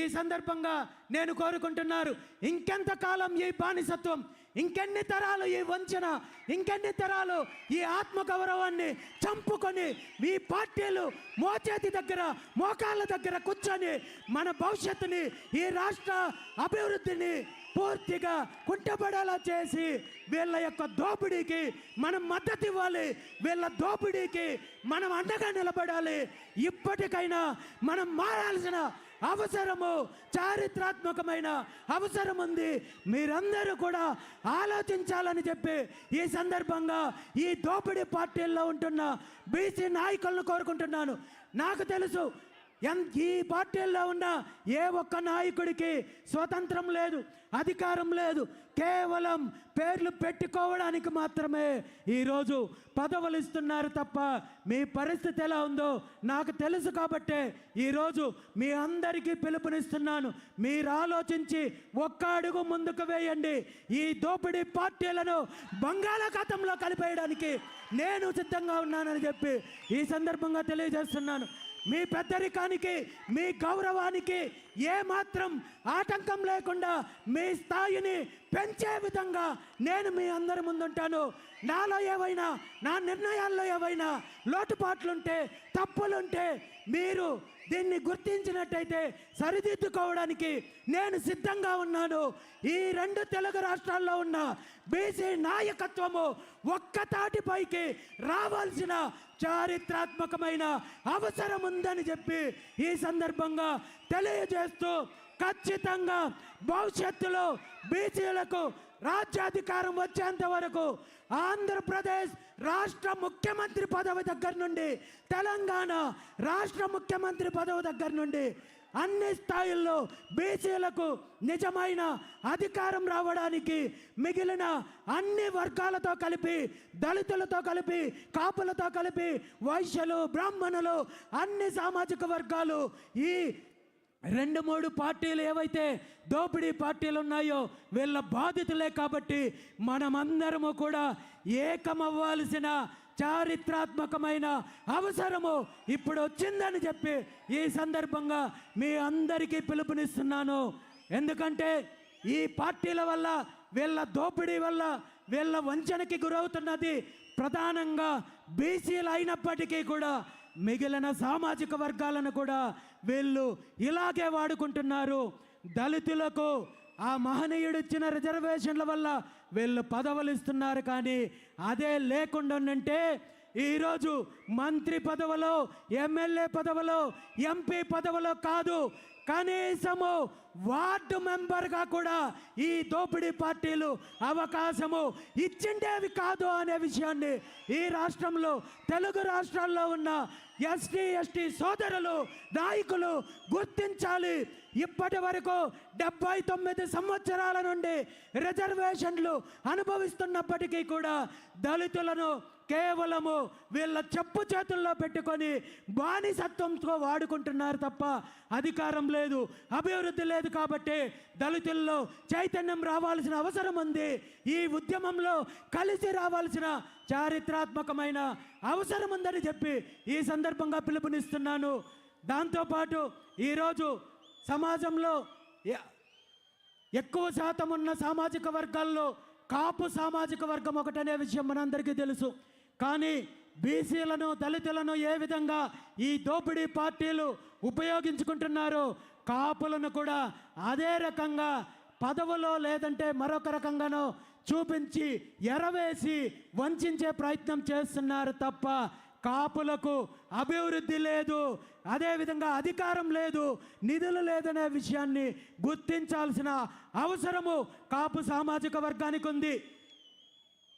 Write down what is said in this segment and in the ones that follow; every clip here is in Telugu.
ఈ సందర్భంగా నేను కోరుకుంటున్నారు. ఇంకెంతకాలం ఈ బానిసత్వం, ఇంకెన్ని తరాలు ఈ వంచన, ఇంకెన్ని తరాలు ఈ ఆత్మగౌరవాన్ని చంపుకొని మీ పార్టీలు మోచేతి దగ్గర మోకాళ్ళ దగ్గర కూర్చొని మన భవిష్యత్తుని, ఈ రాష్ట్ర అభివృద్ధిని పూర్తిగా కుంటపడేలా చేసి వీళ్ళ యొక్క దోపిడీకి మనం మద్దతు ఇవ్వాలి. వీళ్ళ దోపిడీకి మనం అండగా నిలబడాలి. ఇప్పటికైనా మనం మారాల్సిన అవసరము, చారిత్రాత్మకమైన అవసరం ఉంది. మీరందరూ కూడా ఆలోచించాలని చెప్పి ఈ సందర్భంగా ఈ దోపిడీ పార్టీల్లో ఉంటున్న బీసీ నాయకులను కోరుకుంటున్నాను. నాకు తెలుసు ఈ పార్టీల్లో ఉన్న ఏ ఒక్క నాయకుడికి స్వతంత్రం లేదు, అధికారం లేదు. కేవలం పేర్లు పెట్టుకోవడానికి మాత్రమే ఈరోజు పదవులు ఇస్తున్నారు తప్ప మీ పరిస్థితి ఎలా ఉందో నాకు తెలుసు. కాబట్టే ఈరోజు మీ అందరికీ పిలుపునిస్తున్నాను. మీరు ఆలోచించి ఒక్క అడుగు ముందుకు వేయండి. ఈ దోపిడీ పార్టీలను బంగాళాఖాతంలో కలిపేయడానికి నేను సిద్ధంగా ఉన్నానని చెప్పి ఈ సందర్భంగా తెలియజేస్తున్నాను. మీ పెద్దరికానికి, మీ గౌరవానికి ఏమాత్రం ఆటంకం లేకుండా మీ స్థాయిని పెంచే విధంగా నేను మీ అందరి ముందుంటాను. నాలో ఏవైనా, నా నిర్ణయాల్లో ఏవైనా లోటుపాట్లుంటే, తప్పులుంటే మీరు దీన్ని గుర్తించినట్టయితే సరిదిద్దుకోవడానికి నేను సిద్ధంగా ఉన్నాను. ఈ 2 తెలుగు రాష్ట్రాల్లో ఉన్న బీసీ నాయకత్వము ఒక్కతాటిపైకి రావాల్సిన చారిత్రాత్మకమైన అవసరం ఉందని చెప్పి ఈ సందర్భంగా తెలియజేస్తూ, ఖచ్చితంగా భవిష్యత్తులో బీసీలకు రాజ్యాధికారం వచ్చేంత వరకు ఆంధ్రప్రదేశ్ రాష్ట్ర ముఖ్యమంత్రి పదవి దగ్గర నుండి, తెలంగాణ రాష్ట్ర ముఖ్యమంత్రి పదవి దగ్గర నుండి అన్ని స్థాయిల్లో బీసీలకు నిజమైన అధికారం రావడానికి మిగిలిన అన్ని వర్గాలతో కలిపి, దళితులతో కలిపి, కాపులతో కలిపి, వైశ్యులు, బ్రాహ్మణులు, అన్ని సామాజిక వర్గాలు, ఈ 2-3 పార్టీలు ఏవైతే దోపిడీ పార్టీలు ఉన్నాయో వీళ్ళ బాధితులే. కాబట్టి మనమందరము కూడా ఏకమవ్వాల్సిన చారిత్రాత్మకమైన అవసరము ఇప్పుడు వచ్చిందని చెప్పి ఈ సందర్భంగా మీ అందరికీ పిలుపునిస్తున్నాను. ఎందుకంటే ఈ పార్టీల వల్ల, వీళ్ళ దోపిడీ వల్ల, వీళ్ళ వంచనకి గురవుతున్నది ప్రధానంగా బీసీలు అయినప్పటికీ కూడా మిగిలిన సామాజిక వర్గాలను కూడా వీళ్ళు ఇలాగే వాడుకుంటున్నారు. దళితులకు ఆ మహనీయుడు ఇచ్చిన రిజర్వేషన్ల వల్ల వీళ్ళు పదవులు ఇస్తున్నారు. కానీ అదే లేకుండా ఉంటే ఈరోజు మంత్రి పదవులో, ఎమ్మెల్యే పదవులో, ఎంపీ పదవులో కాదు, కనీసము వార్డు మెంబర్గా కూడా ఈ దోపిడీ పార్టీలు అవకాశము ఇచ్చిండేవి కాదు అనే విషయాన్ని ఈ రాష్ట్రంలో, తెలుగు రాష్ట్రాల్లో ఉన్న ఎస్టీ, ఎస్టీ సోదరులు, నాయకులు గుర్తించాలి. ఇప్పటి వరకు 79 సంవత్సరాల నుండి రిజర్వేషన్లు అనుభవిస్తున్నప్పటికీ కూడా దళితులను కేవలము వీళ్ళ చెప్పు చేతుల్లో పెట్టుకొని బానిసత్వంతో వాడుకుంటున్నారు తప్ప అధికారం లేదు, అభివృద్ధి లేదు. కాబట్టి దళితుల్లో చైతన్యం రావాల్సిన అవసరం ఉంది. ఈ ఉద్యమంలో కలిసి రావాల్సిన చారిత్రాత్మకమైన అవసరం ఉందని చెప్పి ఈ సందర్భంగా పిలుపునిస్తున్నాను. దాంతోపాటు ఈరోజు సమాజంలో ఎక్కువ శాతం ఉన్న సామాజిక వర్గాల్లో కాపు సామాజిక వర్గం ఒకటనే విషయం మనందరికీ తెలుసు. కానీ బీసీలను, దళితులను ఏ విధంగా ఈ దోపిడీ పార్టీలు ఉపయోగించుకుంటున్నారో కాపులను కూడా అదే రకంగా పదవులో లేదంటే మరొక రకంగానో చూపించి ఎరవేసి వంచే ప్రయత్నం చేస్తున్నారు తప్ప కాపులకు అభివృద్ధి లేదు, అదేవిధంగా అధికారం లేదు, నిధులు లేదనే విషయాన్ని గుర్తించాల్సిన అవసరము కాపు సామాజిక వర్గానికి ఉంది.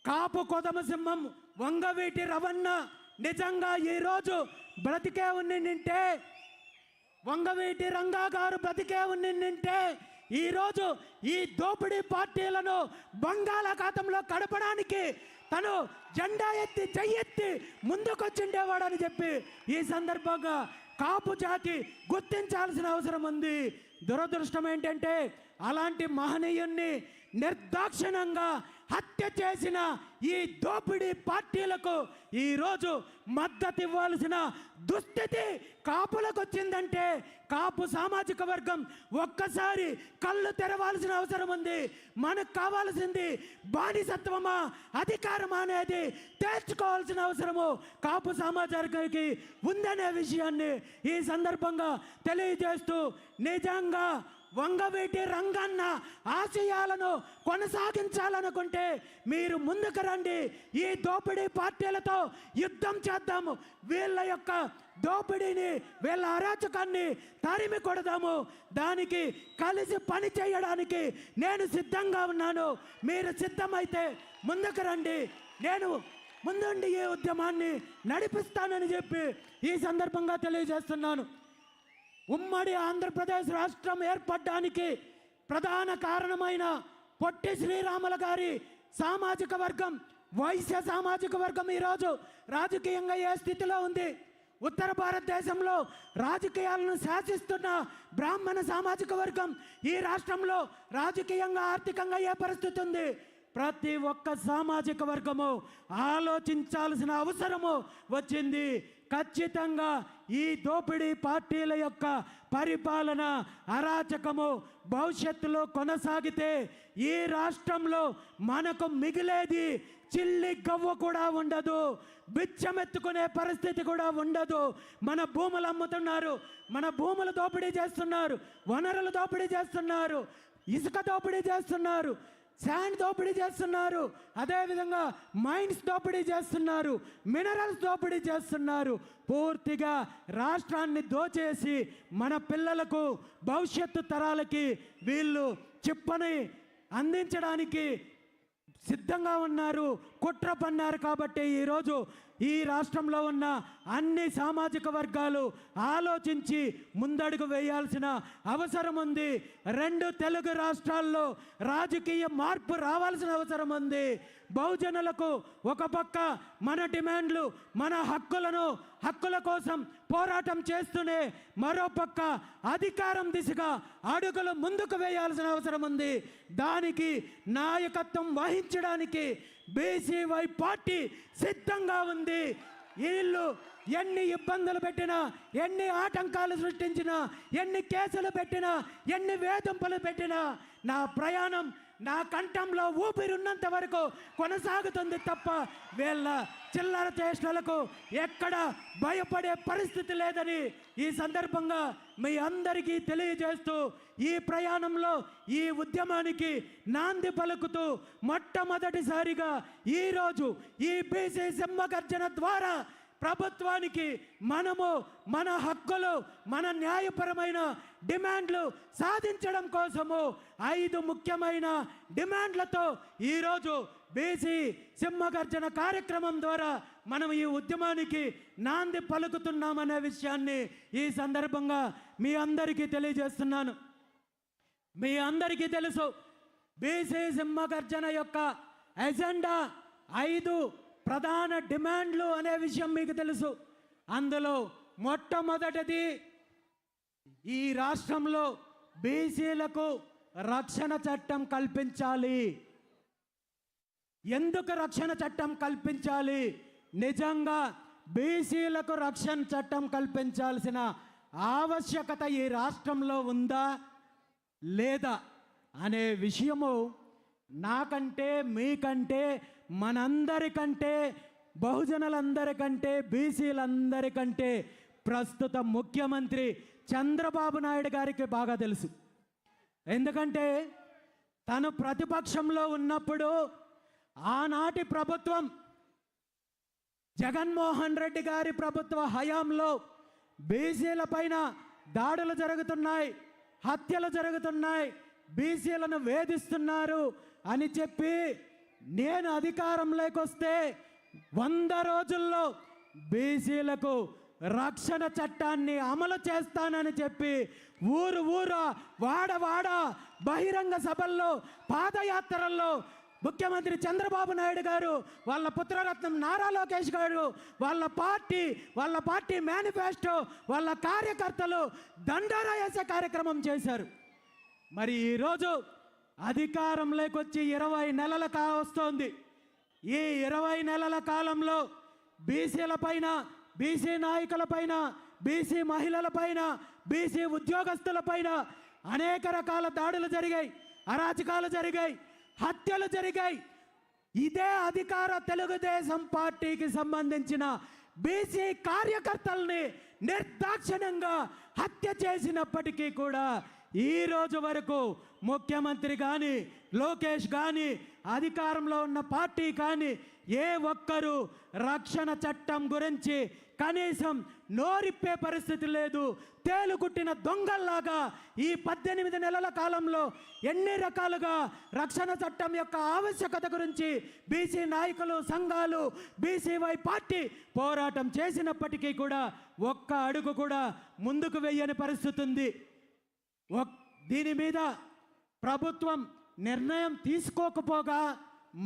కాపు కొదమ సింహం వంగవీటి రవణ నిజంగా ఈరోజు బ్రతికే ఉన్నింటే, వంగవీటి రంగా గారు బ్రతికే ఉన్నింటే ఈరోజు ఈ దోపిడీ పార్టీలను బంగాళాఖాతంలో కడపడానికి తను జెండా ఎత్తి చెయ్యెత్తి ముందుకొచ్చిండేవాడని చెప్పి ఈ సందర్భంగా కాపు జాతి గుర్తించాల్సిన అవసరం ఉంది. దురదృష్టం ఏంటంటే అలాంటి మహనీయుణ్ణి నిర్దాక్షిణంగా హత్య చేసిన ఈ దోపిడీ పార్టీలకు ఈరోజు మద్దతు ఇవ్వాల్సిన దుస్థితి కాపులకు వచ్చిందంటే కాపు సామాజిక వర్గం ఒక్కసారి కళ్ళు తెరవాల్సిన అవసరం ఉంది. మనకు కావాల్సింది బానిసత్వమా అధికారమా అనేది తేల్చుకోవాల్సిన అవసరము కాపు సమాజానికి ఉందనే విషయాన్ని ఈ సందర్భంగా తెలియజేస్తూ, నిజంగా వంగవీటి రంగన్న ఆశయాలను కొనసాగించాలనుకుంటే మీరు ముందుకు రండి. ఈ దోపిడీ పార్టీలతో యుద్ధం చేద్దాము. వీళ్ళ యొక్క దోపిడీని, వీళ్ళ అరాచకాన్ని తరిమి కొడదాము. దానికి కలిసి పని చేయడానికి నేను సిద్ధంగా ఉన్నాను. మీరు సిద్ధమైతే ముందుకు రండి. నేను ముందుండి ఈ ఉద్యమాన్ని నడిపిస్తానని చెప్పి ఈ సందర్భంగా తెలియజేస్తున్నాను. ఉమ్మడి ఆంధ్రప్రదేశ్ రాష్ట్రం ఏర్పడడానికి ప్రధాన కారణమైన పొట్టి శ్రీరాములు గారి సామాజిక వర్గం, వైశ్య సామాజిక వర్గం ఈరోజు రాజకీయంగా ఏ స్థితిలో ఉంది? ఉత్తర భారతదేశంలో రాజకీయాలను శాసిస్తున్న బ్రాహ్మణ సామాజిక వర్గం ఈ రాష్ట్రంలో రాజకీయంగా ఆర్థికంగా ఏ పరిస్థితి ఉంది? ప్రతి ఒక్క సామాజిక వర్గము ఆలోచించాల్సిన అవసరము వచ్చింది. ఖచ్చితంగా ఈ దోపిడీ పార్టీల యొక్క పరిపాలన అరాచకము భవిష్యత్తులో కొనసాగితే ఈ రాష్ట్రంలో మనకు మిగిలేది చిల్లి గవ్వ కూడా ఉండదు. బిచ్చమెత్తుకునే పరిస్థితి కూడా ఉండదు. మన భూములు అమ్ముతున్నారు, మన భూములు దోపిడీ చేస్తున్నారు, వనరులు దోపిడీ చేస్తున్నారు, ఇసుక దోపిడీ చేస్తున్నారు, శాండ్ దోపిడీ చేస్తున్నారు, అదేవిధంగా మైన్స్ దోపిడీ చేస్తున్నారు, మినరల్స్ దోపిడీ చేస్తున్నారు. పూర్తిగా రాష్ట్రాన్ని దోచేసి మన పిల్లలకు, భవిష్యత్తు తరాలకి వీళ్ళు చిప్పని అందించడానికి సిద్ధంగా ఉన్నారు, కుట్ర పన్నారు. కాబట్టి ఈరోజు ఈ రాష్ట్రంలో ఉన్న అన్ని సామాజిక వర్గాలు ఆలోచించి ముందడుగు వేయాల్సిన అవసరం ఉంది. రెండు తెలుగు రాష్ట్రాల్లో రాజకీయ మార్పు రావాల్సిన అవసరం ఉంది. బహుజనులకు ఒక పక్క మన డిమాండ్లు, మన హక్కుల కోసం పోరాటం చేస్తూనే మరో పక్క అధికారం దిశగా అడుగులు ముందుకు వేయాల్సిన అవసరం ఉంది. దానికి నాయకత్వం వహించడానికి బీసీవై పార్టీ సిద్ధంగా ఉంది. వీళ్ళు ఎన్ని ఇబ్బందులు పెట్టినా, ఎన్ని ఆటంకాలు సృష్టించినా, ఎన్ని కేసులు పెట్టినా, ఎన్ని వేధింపులు పెట్టినా నా ప్రయాణం నా కంఠంలో ఊపిరున్నంత వరకు కొనసాగుతుంది తప్ప వీళ్ళ చిల్లర చేష్టలకు ఎక్కడ భయపడే పరిస్థితి లేదని ఈ సందర్భంగా మీ అందరికీ తెలియజేస్తూ, ఈ ప్రయాణంలో ఈ ఉద్యమానికి నాంది పలుకుతూ మొట్టమొదటిసారిగా ఈరోజు ఈ బీసీ సింహగర్జన ద్వారా ప్రభుత్వానికి మనము మన హక్కులు, మన న్యాయపరమైన డిమాండ్లు సాధించడం కోసము 5 ముఖ్యమైన డిమాండ్లతో ఈరోజు బీసీ సింహగర్జన కార్యక్రమం ద్వారా మనం ఈ ఉద్యమానికి నాంది పలుకుతున్నామనే విషయాన్ని ఈ సందర్భంగా మీ అందరికీ తెలియజేస్తున్నాను. మీ అందరికీ తెలుసు, బీసీ సింహగర్జన యొక్క ఎజెండా 5 ప్రధాన డిమాండ్లు అనే విషయం మీకు తెలుసు. అందులో మొట్టమొదటిది ఈ రాష్ట్రంలో బీసీలకు రక్షణ చట్టం కల్పించాలి. ఎందుకు రక్షణ చట్టం కల్పించాలి? నిజంగా బీసీలకు రక్షణ చట్టం కల్పించాల్సిన ఆవశ్యకత ఈ రాష్ట్రంలో ఉందా లేదా అనే విషయము నాకంటే, మీకంటే, మనందరికంటే, బహుజనులందరికంటే, బీసీలందరికంటే ప్రస్తుత ముఖ్యమంత్రి చంద్రబాబు నాయుడు గారికి బాగా తెలుసు. ఎందుకంటే తను ప్రతిపక్షంలో ఉన్నప్పుడు ఆనాటి ప్రభుత్వం జగన్మోహన్ రెడ్డి గారి ప్రభుత్వ హయాంలో బీసీల పైన దాడులు జరుగుతున్నాయి, హత్యలు జరుగుతున్నాయి, బీసీలను వేధిస్తున్నారు అని చెప్పి నేను అధికారంలోకి వస్తే 100 రోజుల్లో బీసీలకు రక్షణ చట్టాన్ని అమలు చేస్తానని చెప్పి ఊరు వాడ బహిరంగ సభల్లో, పాదయాత్రల్లో ముఖ్యమంత్రి చంద్రబాబు నాయుడు గారు, వాళ్ళ పుత్రరత్నం నారా లోకేష్ గారు, వాళ్ళ పార్టీ మేనిఫెస్టో, వాళ్ళ కార్యకర్తలు దండోరా వేసే కార్యక్రమం చేశారు. మరి ఈరోజు అధికారంలోకి వచ్చి 20 నెలలు కావస్తోంది. ఈ 20 నెలల కాలంలో బీసీల పైన, బీసీ నాయకుల పైన, బీసీ మహిళల పైన, బీసీ ఉద్యోగస్తుల పైన అనేక రకాల దాడులు జరిగాయి, అరాచకాలు జరిగాయి, హత్యలు జరిగాయి. ఇదే అధికార తెలుగుదేశం పార్టీకి సంబంధించిన బీసీ కార్యకర్తల్ని నిర్దాక్షిణ్యంగా హత్య చేసినప్పటికీ కూడా ఈ రోజు వరకు ముఖ్యమంత్రి కానీ, లోకేష్ కానీ, అధికారంలో ఉన్న పార్టీ కానీ ఏ ఒక్కరూ రక్షణ చట్టం గురించి కనీసం నోరిప్పే పరిస్థితి లేదు. తేలుగుట్టిన దొంగల్లాగా ఈ 18 నెలల కాలంలో ఎన్ని రకాలుగా రక్షణ చట్టం యొక్క ఆవశ్యకత గురించి బీసీ నాయకులు, సంఘాలు, బీసీవై పార్టీ పోరాటం చేసినప్పటికీ కూడా ఒక్క అడుగు కూడా ముందుకు వెయ్యని పరిస్థితి ఉంది. దీని మీద ప్రభుత్వం నిర్ణయం తీసుకోకపోగా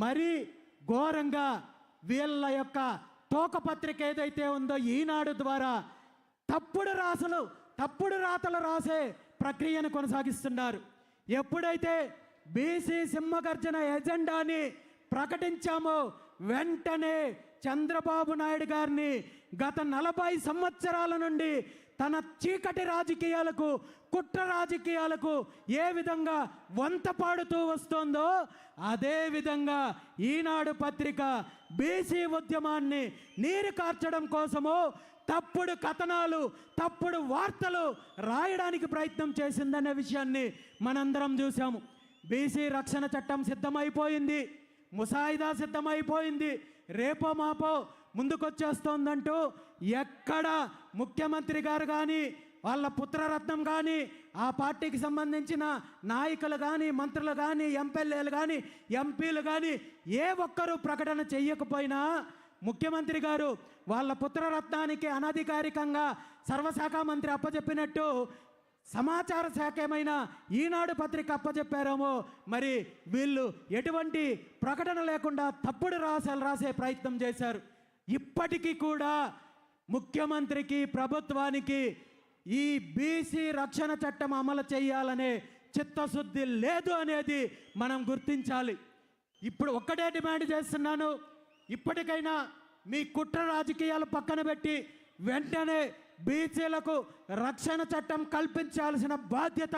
మరీ ఘోరంగా వీళ్ళ యొక్క తోకపత్రిక ఏదైతే ఉందో ఈనాడు ద్వారా తప్పుడు రాతలు రాసే ప్రక్రియను కొనసాగిస్తున్నారు. ఎప్పుడైతే బీసీ సింహగర్జన ఎజెండాని ప్రకటించామో వెంటనే చంద్రబాబు నాయుడు గారిని గత 40 సంవత్సరాల నుండి తన చీకటి రాజకీయాలకు, కుట్ర రాజకీయాలకు ఏ విధంగా వంత పాడుతూ వస్తోందో అదే విధంగా ఈనాడు పత్రిక బీసీ ఉద్యమాన్ని నీరు కార్చడం కోసము తప్పుడు కథనాలు, తప్పుడు వార్తలు రాయడానికి ప్రయత్నం చేసిందనే విషయాన్ని మనందరం చూసాము. బీసీ రక్షణ చట్టం సిద్ధమైపోయింది, ముసాయిదా సిద్ధమైపోయింది, రేపో మాపో ముందుకొచ్చేస్తోందంటూ ఎక్కడ ముఖ్యమంత్రి గారు కానీ, వాళ్ళ పుత్రరత్నం కానీ, ఆ పార్టీకి సంబంధించిన నాయకులు కానీ, మంత్రులు కానీ, ఎమ్మెల్యేలు కానీ, ఎంపీలు కానీ ఏ ఒక్కరూ ప్రకటన చెయ్యకపోయినా ముఖ్యమంత్రి గారు వాళ్ళ పుత్రరత్నానికి అనధికారికంగా సర్వశాఖ మంత్రి అప్పచెప్పినట్టు సమాచార శాఖ ఏమైనా ఈనాడు పత్రిక అప్పచెప్పారేమో. మరి వీళ్ళు ఎటువంటి ప్రకటన లేకుండా తప్పుడు రాసే ప్రయత్నం చేశారు. ఇప్పటికీ కూడా ముఖ్యమంత్రికి, ప్రభుత్వానికి ఈ బీసీ రక్షణ చట్టం అమలు చేయాలనే చిత్తశుద్ధి లేదు అనేది మనం గుర్తించాలి. ఇప్పుడు ఒక్కటే డిమాండ్ చేస్తున్నాను, ఇప్పటికైనా మీ కుట్ర రాజకీయాలు పక్కన పెట్టి వెంటనే బీసీలకు రక్షణ చట్టం కల్పించాల్సిన బాధ్యత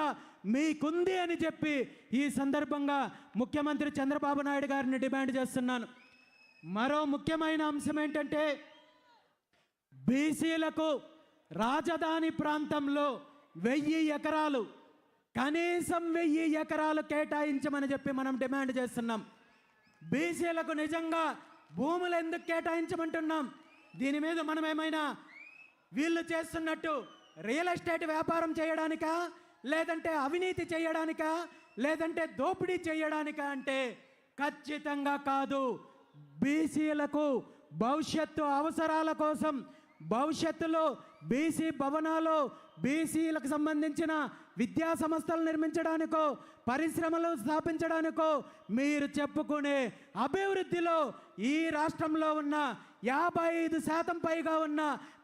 మీకుంది అని చెప్పి ఈ సందర్భంగా ముఖ్యమంత్రి చంద్రబాబు నాయుడు గారిని డిమాండ్ చేస్తున్నాను. మరో ముఖ్యమైన అంశం ఏంటంటే బీసీలకు రాజధాని ప్రాంతంలో 1000 ఎకరాలు, కనీసం 1000 ఎకరాలు కేటాయించమని చెప్పి మనం డిమాండ్ చేస్తున్నాం. బీసీలకు నిజంగా భూములు ఎందుకు కేటాయించమంటున్నాం? దీని మీద మనం ఏమైనా వీళ్ళు చేస్తున్నట్టు రియల్ ఎస్టేట్ వ్యాపారం చేయడానికా, లేదంటే అవినీతి చేయడానికా, లేదంటే దోపిడీ చేయడానికా అంటే ఖచ్చితంగా కాదు. బీసీలకు భవిష్యత్తు అవసరాల కోసం, భవిష్యత్తులో బీసీ భవనాలు, బీసీలకు సంబంధించిన విద్యా సంస్థలు నిర్మించడానికో, పరిశ్రమలు స్థాపించడానికో, మీరు చెప్పుకునే అభివృద్ధిలో ఈ రాష్ట్రంలో ఉన్న 55% పైగా ఉన్న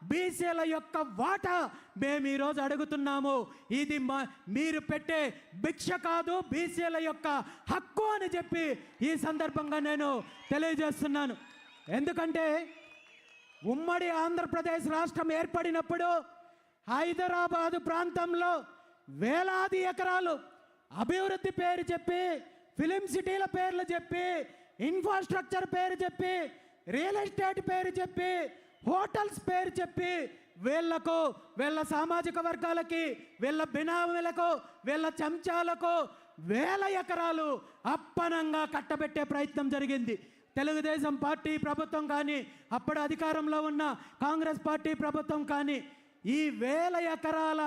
బీసీల యొక్క వాటా మేము ఈరోజు అడుగుతున్నాము. ఇది మీరు పెట్టే భిక్ష కాదు, బీసీల యొక్క హక్కు అని చెప్పి ఈ సందర్భంగా నేను తెలియజేస్తున్నాను. ఎందుకంటే ఉమ్మడి ఆంధ్రప్రదేశ్ రాష్ట్రం ఏర్పడినప్పుడు హైదరాబాదు ప్రాంతంలో వేలాది ఎకరాలు అభివృద్ధి పేరు చెప్పి, ఫిలిం సిటీల పేర్లు చెప్పి, ఇన్ఫ్రాస్ట్రక్చర్ పేరు చెప్పి, రియల్ ఎస్టేట్ పేరు చెప్పి, హోటల్స్ పేరు చెప్పి వీళ్లకు, వీళ్ళ సామాజిక వర్గాలకి, వీళ్ళ బినామీలకు, వీళ్ళ చెంచాలకు 1000 ఎకరాలు అప్పనంగా కట్టబెట్టే ప్రయత్నం జరిగింది. తెలుగుదేశం పార్టీ ప్రభుత్వం కానీ, అప్పుడు అధికారంలో ఉన్న కాంగ్రెస్ పార్టీ ప్రభుత్వం కానీ ఈ 1000 ఎకరాల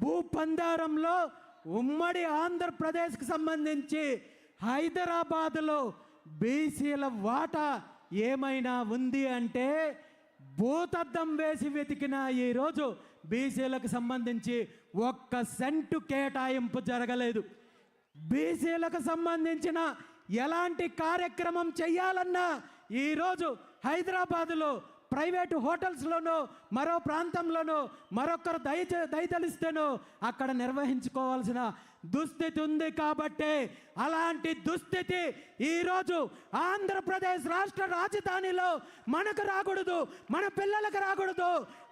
భూపందారంలో ఉమ్మడి ఆంధ్రప్రదేశ్కి సంబంధించి హైదరాబాదులో బీసీల వాటా ఏమైనా ఉంది అంటే భూతద్దం వేసి వెతికిన ఈరోజు బీసీలకు సంబంధించి 1 సెంటు కేటాయింపు జరగలేదు. బీసీలకు సంబంధించిన ఎలాంటి కార్యక్రమం చేయాలన్నా ఈరోజు హైదరాబాదులో ప్రైవేటు హోటల్స్లోనో మరో ప్రాంతంలోనో మరొకరు దయతలిస్తేనో అక్కడ నిర్వహించుకోవాల్సిన దుస్థితి ఉంది. కాబట్టి అలాంటి దుస్థితి ఈరోజు ఆంధ్రప్రదేశ్ రాష్ట్ర రాజధానిలో మనకు రాకూడదు, మన పిల్లలకు రాకూడదు.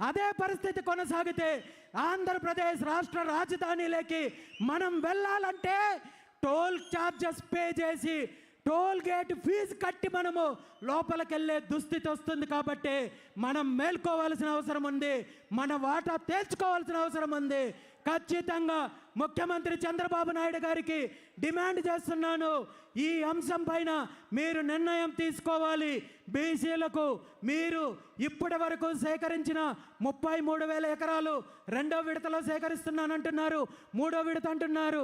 అదే పరిస్థితి కొనసాగితే ఆంధ్రప్రదేశ్ రాష్ట్ర రాజధానిలోకి మనం వెళ్ళాలంటే టోల్ ఛార్జెస్ పే చేసి టోల్ గేట్ ఫీజు కట్టి మనము లోపలికి వెళ్ళే దుస్థితి వస్తుంది. కాబట్టి మనం మేల్కోవాల్సిన అవసరం ఉంది, మన వాటా తేల్చుకోవాల్సిన అవసరం ఉంది. ఖచ్చితంగా ముఖ్యమంత్రి చంద్రబాబు నాయుడు గారికి డిమాండ్ చేస్తున్నాను, ఈ అంశం పైన మీరు నిర్ణయం తీసుకోవాలి. బీసీలకు మీరు ఇప్పటి వరకు సేకరించిన 33,000 ఎకరాలు రెండో విడతలో సేకరిస్తున్నానంటున్నారు, మూడో విడత అంటున్నారు.